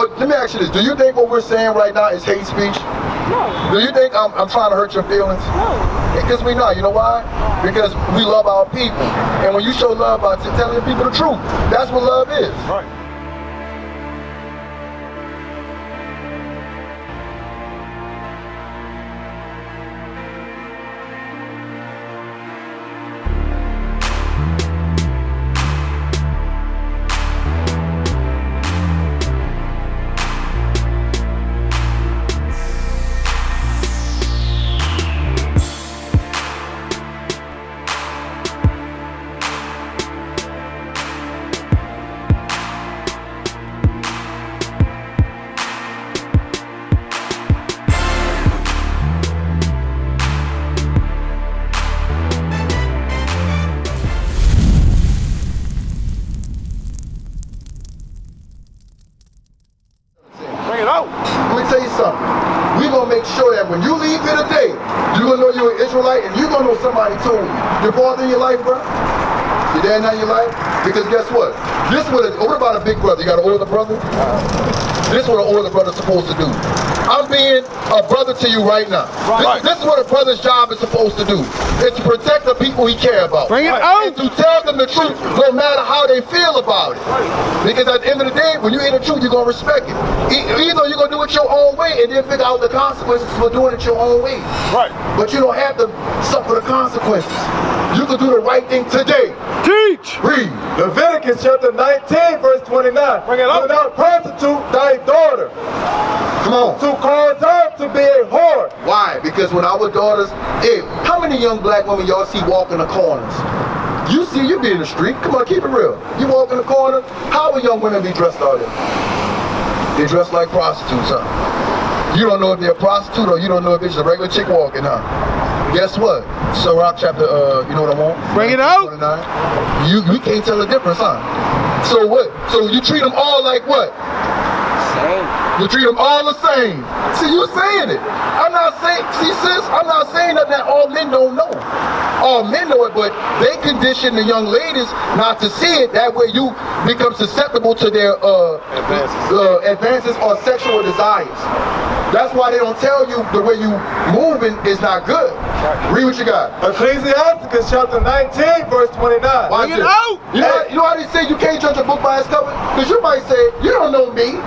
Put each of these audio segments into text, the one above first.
But let me ask you this. Do you think what we're saying right now is hate speech? No. Do you think I'm trying to hurt your feelings? No. Because we not. You know why? Because we love our people. And when you show love by telling people the truth, that's what love is. Right. Let me tell you something. We're going to make sure that when you leave here today, you're going to know you're an Israelite and you're going to know somebody told you. Your father in your life, bro? Your dad not in your life? Because guess what? What about a big brother? You got an older brother? This is what an older brother's supposed to do. I'm being a brother to you right now. Right. This is what a brother's job is supposed to do. Is to protect the people he cares about. Bring it out. And to tell them the truth no matter how they feel about it. Because at the end of the day, when you hear the truth, you're going to respect it. Even though you're going to do it your own way and then figure out the consequences for doing it your own way. Right. But you don't have to suffer the consequences. You can do the right thing today. Teach. Read. Leviticus chapter 19, verse 29. Bring it up. Do not prostitute thy daughter. Come on. To cause her to be a whore. Why? Because when our daughters, hey, how many young black women y'all see walking the corners? You be in the street. Come on, keep it real. You walk in the corner. How will young women be dressed out there? They dress like prostitutes, huh? You don't know if they're a prostitute or you don't know if it's a regular chick walking, huh? Guess what? Sirach chapter, you know what I want? Bring it out. 29. You can't tell the difference, huh? So what? So you treat them all like what? Same. You treat them all the same. See, you saying it. I'm not saying, see sis, I'm not saying that all men don't know. All men know it, but they condition the young ladies not to see it. That way you become susceptible to their advances or sexual desires. That's why they don't tell you the way you moving is not good. Read what you got. Ecclesiasticus chapter 19, verse 29. Watch it. You know how they say you can't judge a book by its cover? Because you might say, you don't know me.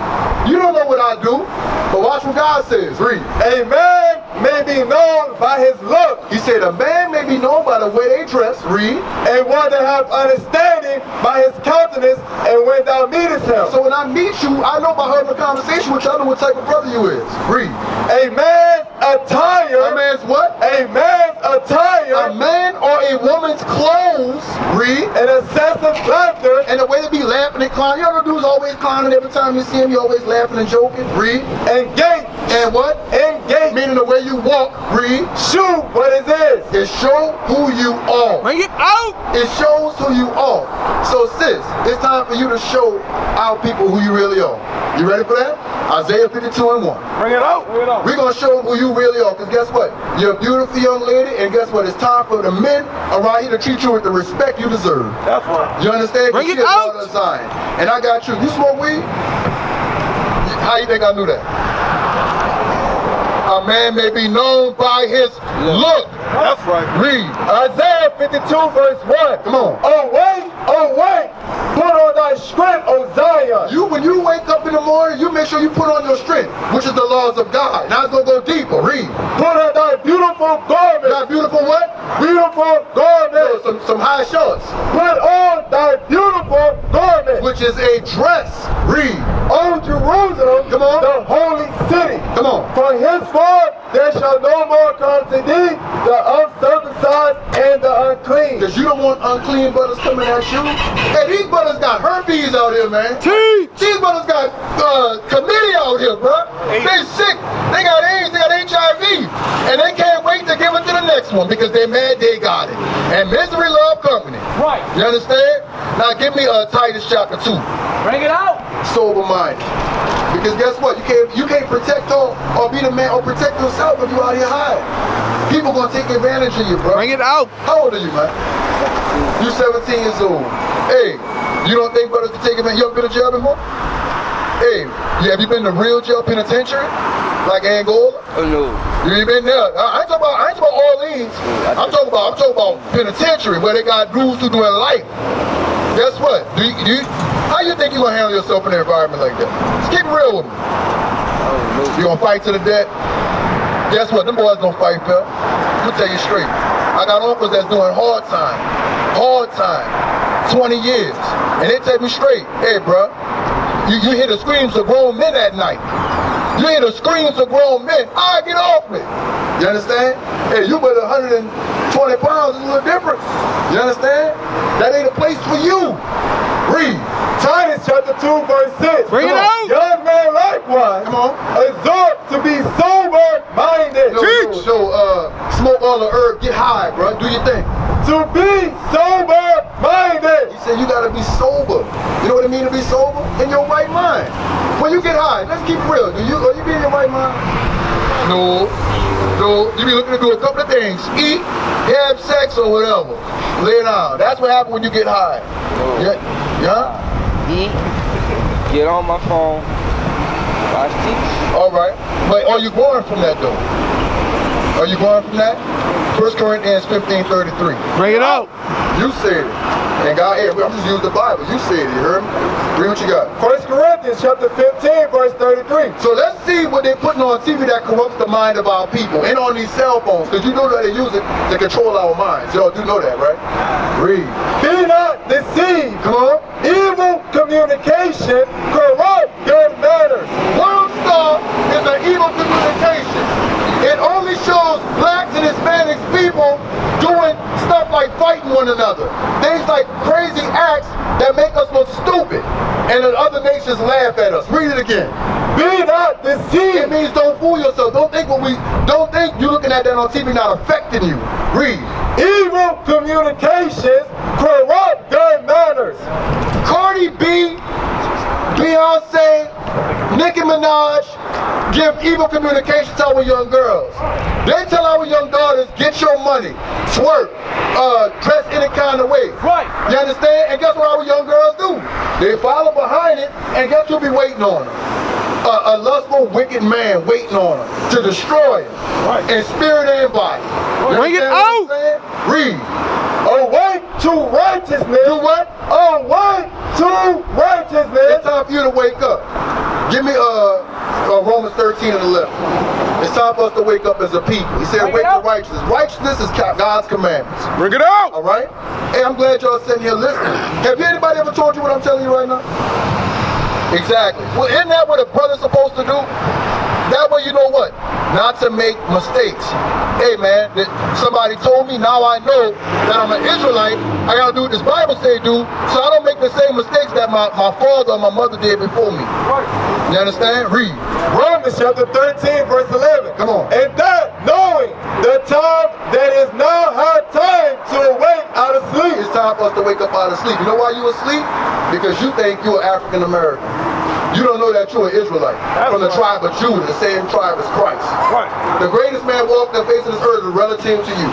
You don't know what I do. But watch what God says. Read. A man may be known by his look. He said a man may be known by the way they dress. Read. And one that have understanding by his countenance and when thou meetest him. So when I meet you, I know by having a conversation with you, I know what type of brother you is. Read. A man's attire. A man's what? A man's attire. A man or a woman's clothes. Read. And excessive laughter. And the way they be laughing and clowning. You know dudes always clowning every time you see him. You always laughing and joking. Read. And gait. And what? And gait. Meaning the way you walk. Read. Shoot what it is. It shows who you are. Bring it out. It shows who you are. So sis, it's time for you to show our people who you really are. You ready for that? Isaiah 52:1. Bring it out. Bring it out. We're going to show who you really are. Because guess what? You're a beautiful young lady. And guess what? It's time for the men around here to treat you with the respect you deserve. That's right. You understand? Bring it out. And I got you. You smoke weed? How you think I knew that? A man may be known by his look. That's right. Read. Isaiah 52 verse 1. Come on. Awake, put on thy strength, O Zion. When you wake up in the morning, you make sure you put on your strength, which is the laws of God. Now it's going to go deeper. Read. Put on thy beautiful garment. Thy beautiful what? Beautiful garment. Some high shorts. Put on thy beautiful garment. Which is a dress. Read. O Jerusalem, come on, the holy city. Come on. For henceforth there shall no more come to thee the uncircumcised and the unclean. Because you don't want unclean brothers coming at you. Hey, these brothers got herpes out here, man. Teach. These brothers got chlamydia out here, bro. They sick. They got AIDS. They got HIV. And they can't wait to give it to the next one because they're mad they got it. And misery love company. Right. You understand? Now give me Titus chapter 2. Bring it out. Sober minded. Because guess what? You can't protect or be the man or protect yourself if you out here hiding. People gonna take advantage of you, bro. Bring it out. How old are you, man? You 17 years old. You 17 years old. Hey, you don't think brothers can take advantage? You ever been to jail before? You ever been to jail before? Bring it out. You 17 years old. Hey, you don't think brothers can take advantage? You ever been to jail before? You 17 years old. Hey, you don't think brothers can take advantage? Hey, have you been to real jail penitentiary? Like Angola? Oh no. You ain't been there. I ain't talking about Orleans. I'm talking about penitentiary where they got rules to do in life. Guess what? How you think you gonna handle yourself in an environment like that? Just keep it real with me. Oh no. You gonna fight to the death? Guess what? Them boys don't fight, Phil. I'm gonna tell you straight. I got uncles that's doing hard time, 20 years, and they tell me straight, hey, bro, you hear the screams of grown men at night. You hear the screams of grown men. Get off me. You understand? Hey, you with 120 pounds is a little different. You understand? That ain't a place for you. Read. Titus chapter 2 verse 6. Bring it out. Young men likewise. Come on. Exhort to be sober-minded. Smoke all the herb, get high, bro. Do your thing. To be sober-minded. He said you gotta be sober. You know what it means to be sober? In your right mind. When you get high, let's keep it real. Are you be in your right mind? No. You be looking to do a couple of things. Eat, have sex, or whatever. Lay down. That's what happens when you get high. Yeah? Eat. Get on my phone. Watch TV. All right. But are you growing from that though? Are you growing from that? 1 Corinthians 15:33. Bring it out. You said it. And God, hey, I'm just using the Bible. You said it, you heard me? Read what you got. 1 Corinthians chapter 15 verse 33. So let's see what they're putting on TV that corrupts the mind of our people and on these cell phones, because you know that they use it to control our minds. Y'all do know that, right? Read. Be not deceived. Come on. Evil communication corrupt good manners. World Star is an evil communication. It only shows blacks and Hispanics people doing stuff like fighting one another. Things like crazy acts that make us look stupid. And then other nations laugh at us. Read it again. Be not deceived. It means don't fool yourself. Don't think you looking at that on TV not affecting you. Read. Evil communications corrupt good manners. Cardi B, Beyonce, Nicki Minaj give evil communication to our young girls. They tell our young daughters, get your money, twerk, dress any kind of way. Right. You understand? And guess what our young girls do? They follow behind it, and guess who'll be waiting on them? A lustful, wicked man waiting on them to destroy them, Right. in spirit and body. You Bring it understand out. what I'm saying? Read. Awake to righteousness. Do what? Awake to It's righteousness. time for you to wake up. Give me Romans 13 and 11. It's time for us to wake up as a people. He said, wake to righteousness. Righteousness is God's commandments. Bring it out. All right? Hey, I'm glad y'all sitting here listening. Have anybody ever told you what I'm telling you right now? Exactly. Well, isn't that what a brother's supposed to do? That way you know what? Not to make mistakes. Hey man, somebody told me, now I know that I'm an Israelite. I gotta do what this Bible say do, so I don't make the same mistakes that my father or my mother did before me. Right. You understand? Read. Romans chapter 13 verse 11. Come on. And that knowing the time that is now high time to awake out of sleep. It's time for us to wake up out of sleep. You know why you asleep? Because you think you're African American. You don't know that you're an Israelite from the tribe of Judah, the same tribe as Christ. Right. The greatest man walked the face of this earth is relative to you.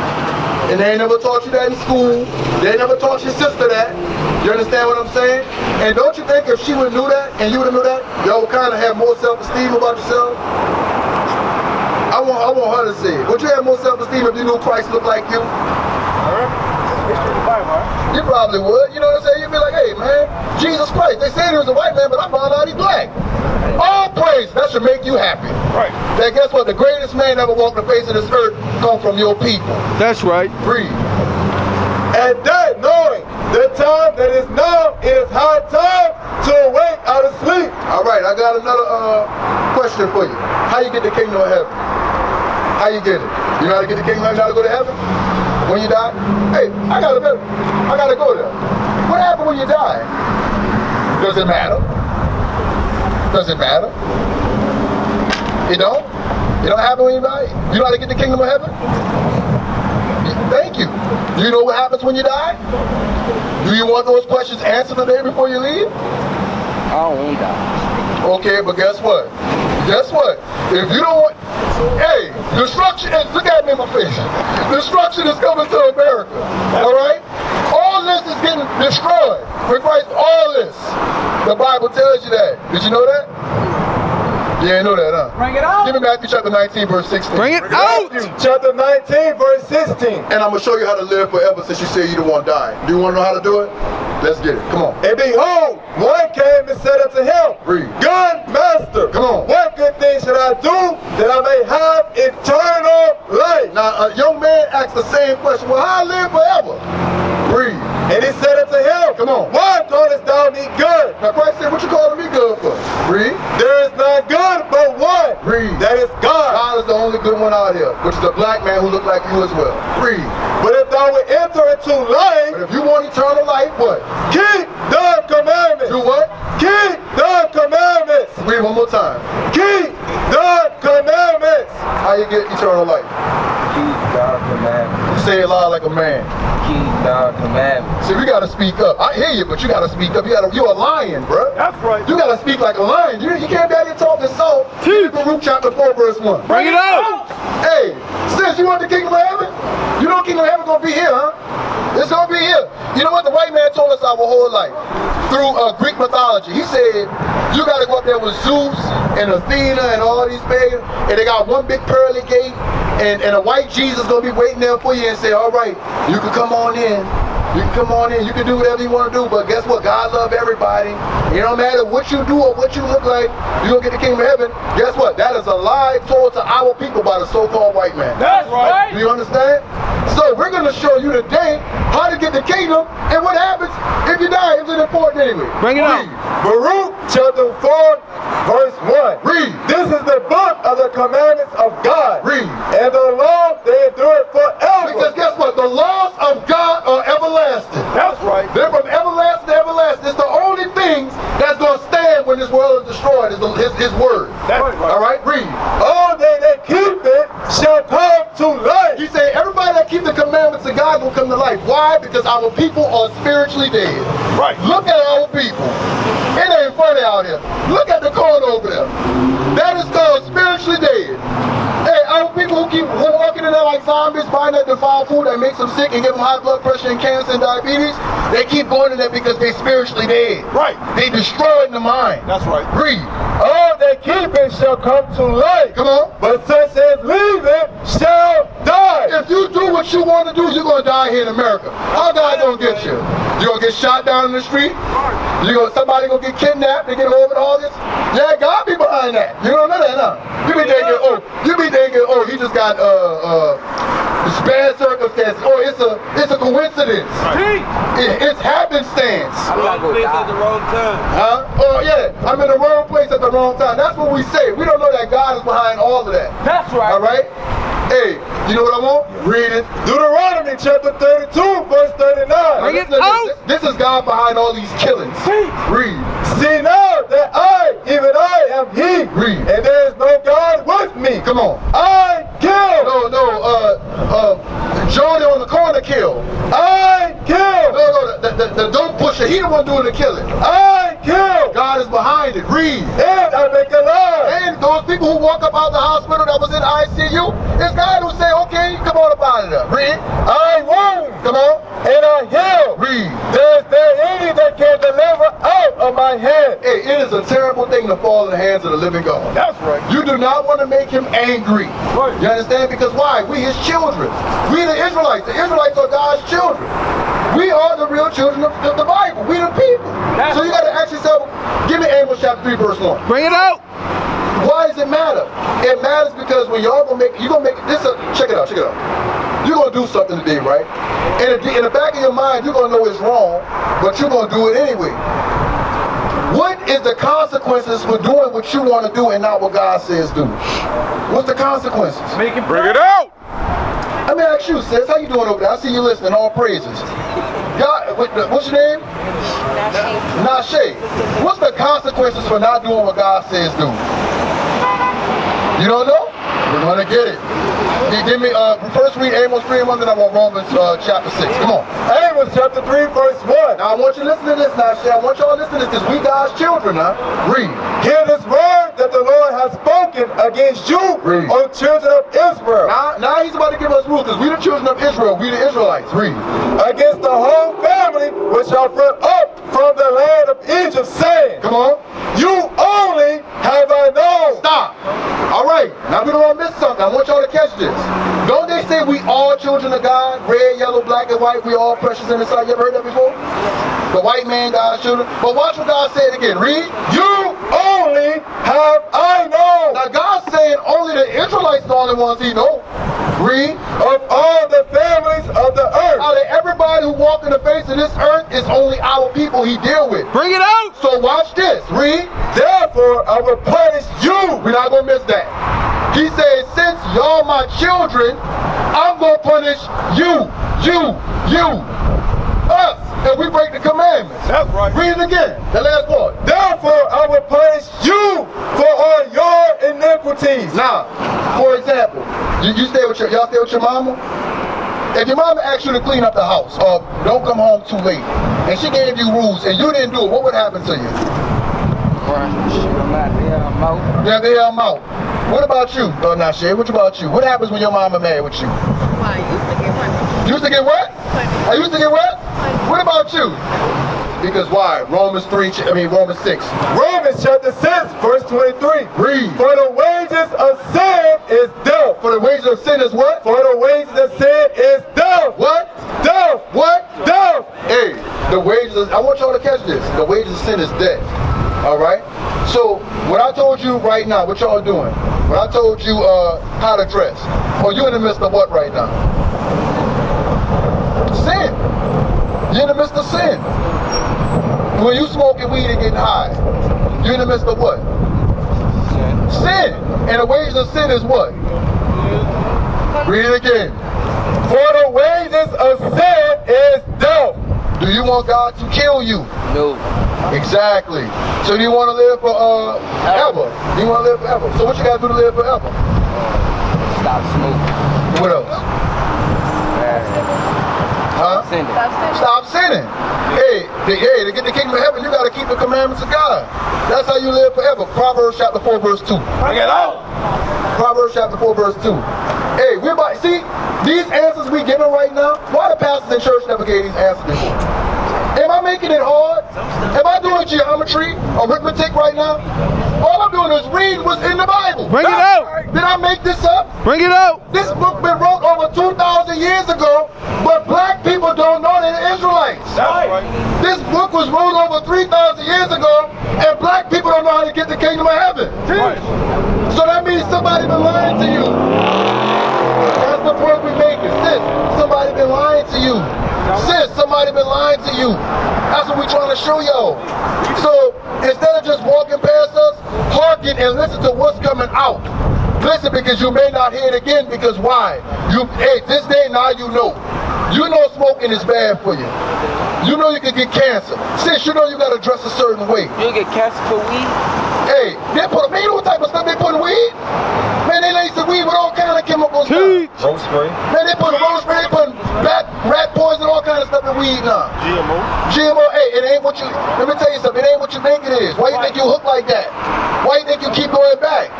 And they ain't never taught you that in school. They ain't never taught your sister that. You understand what I'm saying? And don't you think if she would have knew that and you would have knew that, y'all would kind of have more self-esteem about yourself? I want her to say it. Would you have more self-esteem if you knew Christ looked like you? You probably would. You know what I'm saying? You'd be like, hey man, Jesus Christ. They said he was a white man, but I found out he's black. All praise. That should make you happy. Right. That guess what? The greatest man ever walked the face of this earth come from your people. That's right. Read. And that knowing the time that is now is high time to awake out of sleep. All right, I got another question for you. How you get the kingdom of heaven? How you get it? You know how to get the kingdom of heaven? How to go to heaven? When you die? Hey, I gotta go there. What happened when you die? Does it matter? Does it matter? It don't? It don't happen when you die? You know how to get the kingdom of heaven? Thank you. Do you know what happens when you die? Do you want those questions answered today before you leave? I don't want to die. Okay, but guess what? Guess what? If you don't want, hey, destruction is, look at me in my face. Destruction is coming to America, all right? All this is getting destroyed with Christ, all this. The Bible tells you that. Did you know that? You ain't know that, huh? Bring it out. Give me Matthew chapter 19, verse 16. Bring it out. Matthew chapter 19, verse 16. And I'm going to show you how to live forever since you say you don't want to die. Do you want to know how to do it? Let's get it. Come on. And behold, one came and said unto him, Read. Good master, Come on. what good thing should I do that I may have eternal life? Now, a young man asked the same question. Well, how I live forever? Read. And he said unto him, Come on. Why callest thou me good? Now, Christ said, what you calling me good for? Read. There is none good but one. Read. That is God. God is the only good one out here, which is a black man who look like you as well. Read. But if thou would enter into life, But if you want eternal life, what? keep the commandments. Do what? Keep the commandments. Read one more time. Keep the commandments. How you get eternal life? Keep God's commandments. Say it loud like a man. Keep God's commandments. See, we gotta speak up. I hear you, but you gotta speak up. You're a lion, bro. That's right. You gotta speak like a lion. You can't be out here talking soft. Luke chapter 4, verse 1. Bring it out. Hey, sis, you want the kingdom of heaven? You know kingdom of heaven gonna be here, huh? It's gonna be here. You know what the white man told us our whole life? Through Greek mythology. He said, you gotta go up there with Zeus and Athena and all these pagans, and they got one big pearly gate, and a white Jesus gonna be waiting there for you and say, all right, you can come on in. You can come on in, you can do whatever you want to do, but guess what? God loves everybody. It don't matter what you do or what you look like, you're going to get the kingdom of heaven. Guess what? That is a lie told to our people by the so-called white man. That's right. Do you understand? So we're going to show you today how to get the kingdom and what happens if you die. It's important anyway. Bring it out. Baruch chapter 4, verse 1. Read. This is the book of the commandments of God. Read. And the law, they endure forever. Because guess what? The laws of God are everlasting. That's right. They're from everlasting to everlasting. It's the only thing that's going to stand when this world is destroyed is his word. That's right. All right, read. All they that keep it shall come to life. He said everybody that keep the commandments of God will come to life. Why? Because our people are spiritually dead. Right. Look at our people. It ain't funny out here. Look at the corner over there. That is called spiritually dead. Hey, our people who keep walking in there like zombies, buying that defiled food that makes them sick and give them high blood pressure and cancer and diabetes, they keep going in there because they're spiritually dead. Right. They destroyed the mind. That's right. Read. All that keep it shall come to life. Come on. But such as leave it shall die. If you do what you want to do, you're going to die here in America. How God going to get you? You're going to get shot down in the street? Somebody going to get kidnapped and get over all this? Yeah, God be behind that. You don't know that, huh? You be thinking, oh, he just got bad circumstances. Oh, it's a coincidence. It's happenstance. I'm not gonna die. the wrong time. Huh? Oh, yeah. I'm in the wrong place at the wrong time. That's what we say. We don't know that God is behind all of that. That's right. All right? Hey, you know what I want? Read it. Deuteronomy chapter 32, verse 39. Bring it Listen, out. this is God behind all these killings. Read. See now that I, even I, am He, Read. and there is no God with me. Come on. I kill. Jordan on the corner kill. I kill. The dope pusher, he the one doing the killing. I kill. God is behind it. Read. And I make alive. And those people who walk up out the hospital that was in ICU, it's God who say, okay, come on up out of there. Read. I wound. Come on. And I heal. Read. Is there any that can deliver out of my hand? Hey, it is a terrible thing to fall in the hands of the living God. That's right. You do not want to make him angry. Right. You understand? Because why? We his children. We the Israelites. The Israelites are God's children. We are the real children of the Bible. We the people. So you got to ask yourself, give me Amos chapter 3, verse 1. Bring it out. Why does it matter? It matters because when y'all gonna make, you're gonna make this. Check it out. You're gonna do something today, right? And in the back of your mind, you're gonna know it's wrong, but you're gonna do it anyway. What is the consequences for doing what you want to do and not what God says do? What's the consequences? Bring it out. Let me ask you, sis, how you doing over there? I see you listening. All praises. God, what's your name? Nashe. What's the consequences for not doing what God says do? You don't know? We're gonna get it. Give me, first read Amos 3 and 1, then I want Romans chapter 6. Come on. Amos chapter 3, verse 1. Now I want you to listen to this now, Shay. I want y'all to listen to this because we God's children now. Read. Hear this word that the Lord has spoken against you, Read. O children of Israel. Now he's about to give us rules because we the children of Israel. We the Israelites. Read. Against the whole family which are brought up from the land of Egypt, saying, Come on. you only have I known. Stop. All right. Now we don't want to miss something. I want y'all to catch this. Don't they say we all children of God? Red, yellow, black, and white. We all precious in the sight. You ever heard that before? The white man, God's children. But watch what God said again. Read. You only have I known. Now God's saying only the Israelites are the only ones he knows. Read. Of all the families of the earth. Out of everybody who walk in the face of this earth, it's only our people he deal with. Bring it out. So watch this. Read. Therefore I will punish you. We're not going to miss that. He says, since y'all my children, I'm going to punish you, us, and we break the commandments. That's right. Read it again, the last part. Therefore I will punish you for all your iniquities. Now, for example, you stay with y'all stay with your mama? If your mama asked you to clean up the house, or don't come home too late, and she gave you rules and you didn't do it, what would happen to you? Yeah, they are out. What about you? Oh, not Shay. What about you? What happens when your mama mad with you? I used to get punished. You used to get what? I used to get what? What about you? Because why? Romans 6. Romans chapter 6, verse 23. Read. For the wages of sin is death. For the wages of sin is what? For the wages of sin is death. What? Death. What? Death. Hey, the wages of, I want y'all to catch this. The wages of sin is death. Alright? So, what I told you right now, what y'all doing? When I told you how to dress, or you in the midst of what right now? Sin. You're in the midst of sin. When you smoking weed and getting high, you're in the midst of what? Sin. And the wages of sin is what? Read it again. For the wages of sin is death. Do you want God to kill you? No. Exactly. So do you want to live for ever? Do you want to live forever? So what you got to do to live forever? Stop smoking. What else? Huh? Sinning. Stop sinning. Hey, to get the kingdom of heaven, you got to keep the commandments of God. That's how you live forever. Proverbs chapter 4, verse 2. Bring it out. Proverbs chapter 4, verse 2. Hey, we're about, see, these answers we giving right now, why the pastors in church never gave these answers before? Am I making it hard? Am I doing geometry or arithmetic right now? All I'm doing is read what's in the Bible. Bring it out. Did I make this up? Bring it out. This book been wrote over 2,000 years ago, but black people don't know they're Israelites. That's right. This book was wrote over 3,000 years ago, and black people don't know how to get the kingdom of heaven. Right. So that means somebody been lying to you. That's the point we're making. Sis, somebody been lying to you. Sis, somebody been lying to you. That's what we're trying to show y'all. So instead of just walking past us, hearken and listen to what's coming out. Listen, because you may not hear it again, because why? Hey, this day now you know. You know smoking is bad for you. You know you can get cancer. Sis, you know you gotta dress a certain way. You get cancer for weed? Hey, they put, man, you know what type of stuff they put in weed? Man, they lace the weed with all kind of chemicals now. Road spray. Man, they put rose spray, they put rat poison, all kind of stuff in weed now. GMO, hey, it ain't what you, let me tell you something, it ain't what you think it is. Why you think you hook like that? Why you think you keep going back?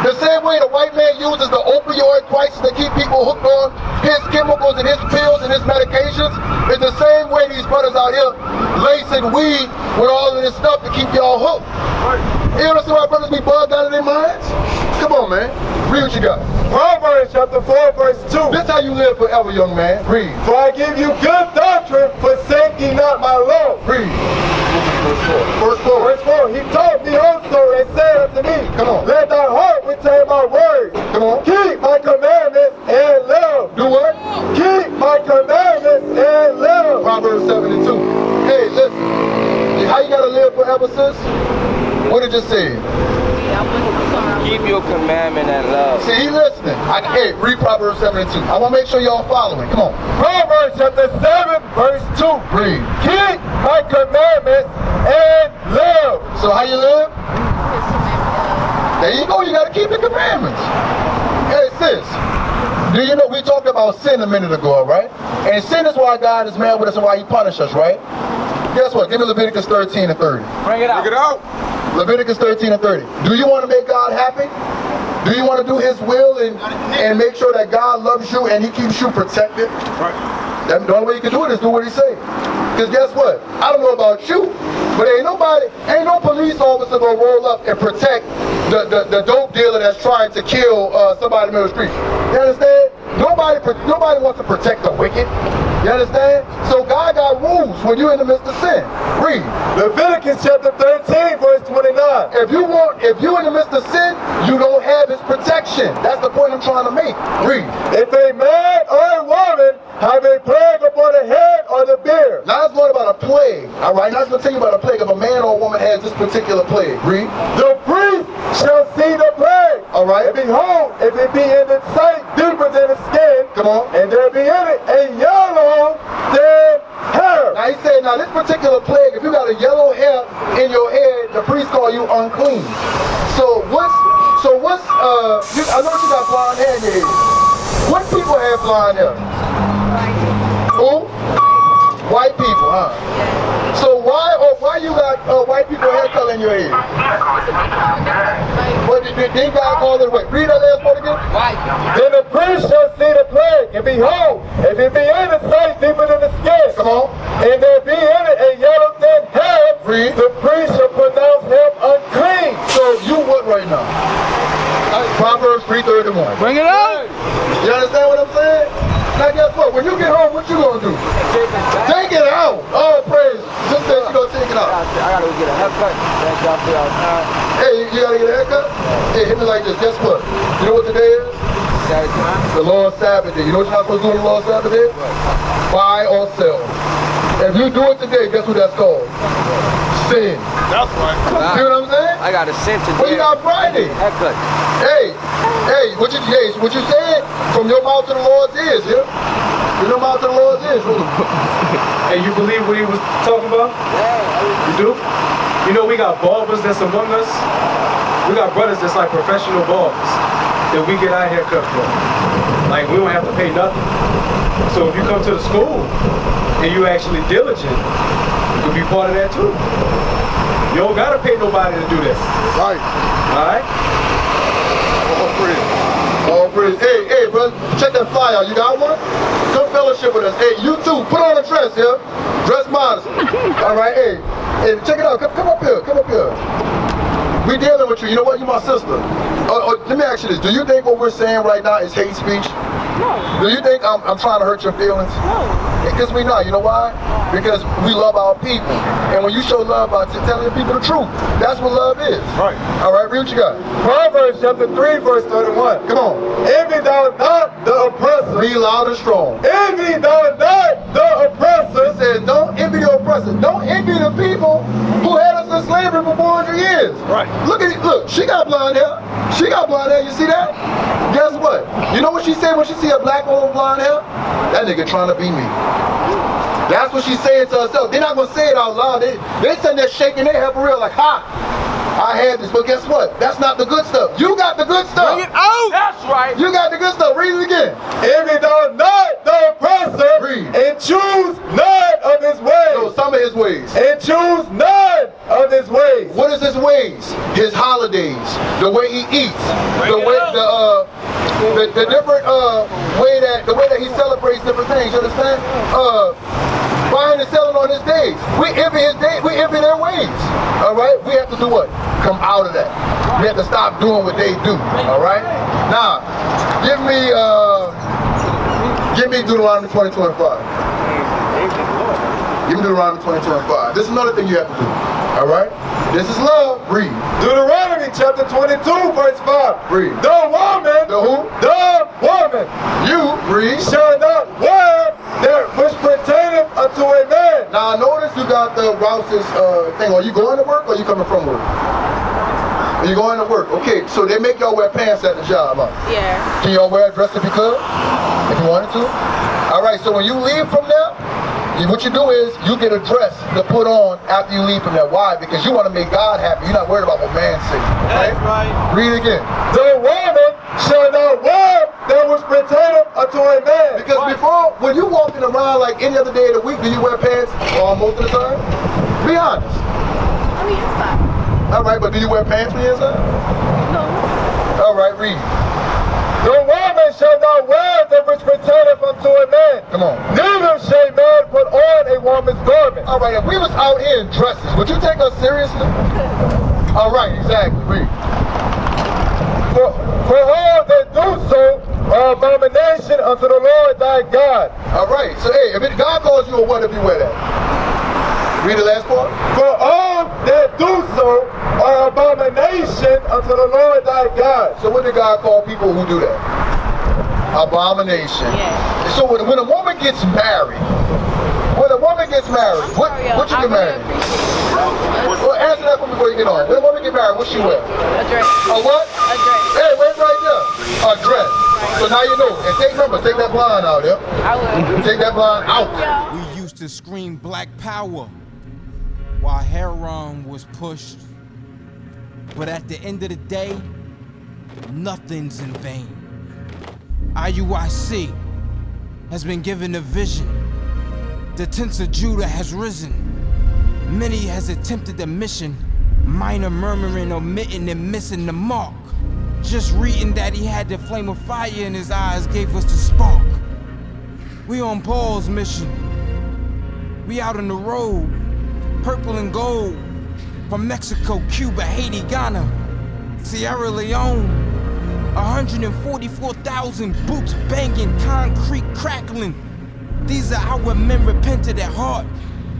The same way the white man uses the opioid crisis to keep people hooked on his chemicals and his pills and his medications, it's the same way these brothers out here lacing weed with all of this stuff to keep y'all hooked. You understand why brothers be bugged out of their minds? Come on, man. Read what you got. Proverbs chapter 4, verse 2. This how you live forever, young man. Read. For I give you good doctrine, forsaking not my law. Read. Verse 4. Verse 4. He taught me also and said unto me, Come on. let thy heart retain my words. Come on. Keep my commandments and live. Do what? Keep my commandments and live. Proverbs 7 and 2. Hey, listen. How you gotta live forever, sis? What did it say? Keep your commandment and love. See, he listening. Hey, read Proverbs 7 and 2. I want to make sure y'all following. Come on. Proverbs chapter 7, verse 2. Read. Keep my commandments and live. So how you live? There you go. You got to keep the commandments. Hey, sis. Do you know we talked about sin a minute ago, all right? And sin is why God is mad with us and why he punished us, right? Guess what? Give me Leviticus 13 and 30. Bring it out. Bring it out. Leviticus 13 and 30. Do you want to make God happy? Do you want to do his will and make sure that God loves you and he keeps you protected? Right. The only way you can do it is do what he say. Because guess what? I don't know about you, but ain't no police officer gonna roll up and protect the dope dealer that's trying to kill somebody in the middle of the street. You understand? Nobody wants to protect the wicked. You understand? So God got rules when you're in the midst of sin. Read. Leviticus chapter 13, verse 29. If you're in the midst of sin, you don't have his protection. That's the point I'm trying to make. Read. If a man or a woman have a plague upon the head or the beard. Now it's going about a plague. Alright, now it's going to tell you about a plague. If a man or a woman has this particular plague. Read. The priest shall see the plague. Alright. And behold, if it be in its sight deeper than the skin. Come on. And there be in it a yellow than hair. Now he said, now this particular plague, if you got a yellow hair in your head, the priest call you unclean. So what's I know you got blonde hair in your head. What people have blonde hair? Who? White people, huh? So why you got white people hair color in your head? What did God call it? Wait, read that last part again. White. Then the priest shall see the plague, and behold, if it be in the sight deeper than the skin. Come on. And there be in it a yellow thin hair. Read. The priest shall pronounce him unclean. So you what right now? Proverbs 3:31. Bring it out. You understand what I'm saying? Now guess what? When you get home, what you gonna do? Take it out. Oh, praise. Just say you gonna take it out. I gotta go get a haircut. That's out there outside. Hey, you gotta get a haircut? Hey, hit me like this. Guess what? You know what today is? Saturday. The Lord's Sabbath day. You know what you're not supposed to do on the Lord's Sabbath day? Buy or sell. If you do it today, guess what that's called? Sin. That's right. See what I'm saying? I got a cent today. Well, you got Friday. Haircut. Hey, what you said from your mouth to the Lord's ears, yeah? From your mouth to the Lord's ears. And you believe what he was talking about? Yeah. You do? You know we got barbers that's among us. We got brothers that's like professional barbers that we get our hair cut from. Like we don't have to pay nothing. So if you come to the school and you actually diligent, you can be part of that too. You don't gotta pay nobody to do this. Right. Alright? All praise. Hey, bro, check that flyer out. You got one? Come fellowship with us. Hey, you too. Put on a dress, yeah? Dress modest. All right, hey, check it out. Come up here. Come up here. We dealing with you. You know what? You my sister. Let me ask you this. Do you think what we're saying right now is hate speech? No. Do you think I'm trying to hurt your feelings? No. Because we not. You know why? Because we love our people. And when you show love by telling people the truth, that's what love is. Right. All right, read what you got. Proverbs chapter 3, verse 31. Come on. Envy thou not the oppressor. Be loud and strong. Envy thou not the oppressor. It says, don't envy the oppressor. Don't envy the people who had us in slavery for 400 years. Right. Look, she got blonde hair. She got blonde hair. You see that? Guess what? You know what she said when she see a black woman with blonde hair? That nigga trying to be me. That's what she's saying to herself. They're not going to say it out loud. They sitting there shaking their head for real like, ha, I had this. But guess what? That's not the good stuff. You got the good stuff. Bring it out. That's right. You got the good stuff. Read it again. Envy thou not the oppressor. Read. And choose none of his ways. No, some of his ways. And choose none of his ways. What is his ways? His holidays, the way he eats, the way the different the way that he celebrates different things. You understand? Buying and selling on his days. We envy his day. We envy their ways. All right. We have to do what? Come out of that. We have to stop doing what they do. All right. Now, give me Deuteronomy 20:25. Give me Deuteronomy 20:25. This is another thing you have to do. All right? This is love. Read. Deuteronomy chapter 22, verse 5. Read. The woman. The who? The woman. You read. Shall not wear that which pertaineth unto a man. Now notice you got the Rouse's thing. Are you going to work or are you coming from work? Are you going to work? Okay, so they make y'all wear pants at the job, huh? Yeah. Can y'all wear a dress if you could? If you wanted to? Alright, so when you leave from there, what you do is you get a dress to put on after you leave from there. Why? Because you want to make God happy. You're not worried about what man says. Okay? That's right. Read it again. The woman shall not wear that which pertaineth unto a man. Because before, when you walking around like any other day of the week, do you wear pants most of the time? Be honest. I mean, inside. Alright, but do you wear pants when you're inside? No. Alright, read. The woman shall not wear that which pertaineth unto a man. Come on. Neither wearing dresses. Would you take us seriously? All right, exactly. Read. For all that do so are abomination unto the Lord thy God. All right. So, hey, if God calls you a what if you wear that? Read the last part. For all that do so are abomination unto the Lord thy God. So what did God call people who do that? Abomination. Yeah. So when a woman gets married, what you get married? Well, answer that one before you get on. When a woman get married, what she wear? A dress. A what? A dress. Hey, wait right there. A dress. So now you know. And take that blind out there. I will. Take that blind out. We used to scream black power while heroin was pushed. But at the end of the day, nothing's in vain. IUIC has been given a vision. The tents of Judah has risen. Many has attempted the mission. Minor murmuring, omitting, and missing the mark. Just reading that he had the flame of fire in his eyes gave us the spark. We on Paul's mission. We out on the road, purple and gold. From Mexico, Cuba, Haiti, Ghana, Sierra Leone. 144,000 boots banging, concrete crackling. These are our men repented at heart.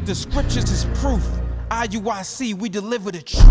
The scriptures is proof. IUIC, we deliver the truth.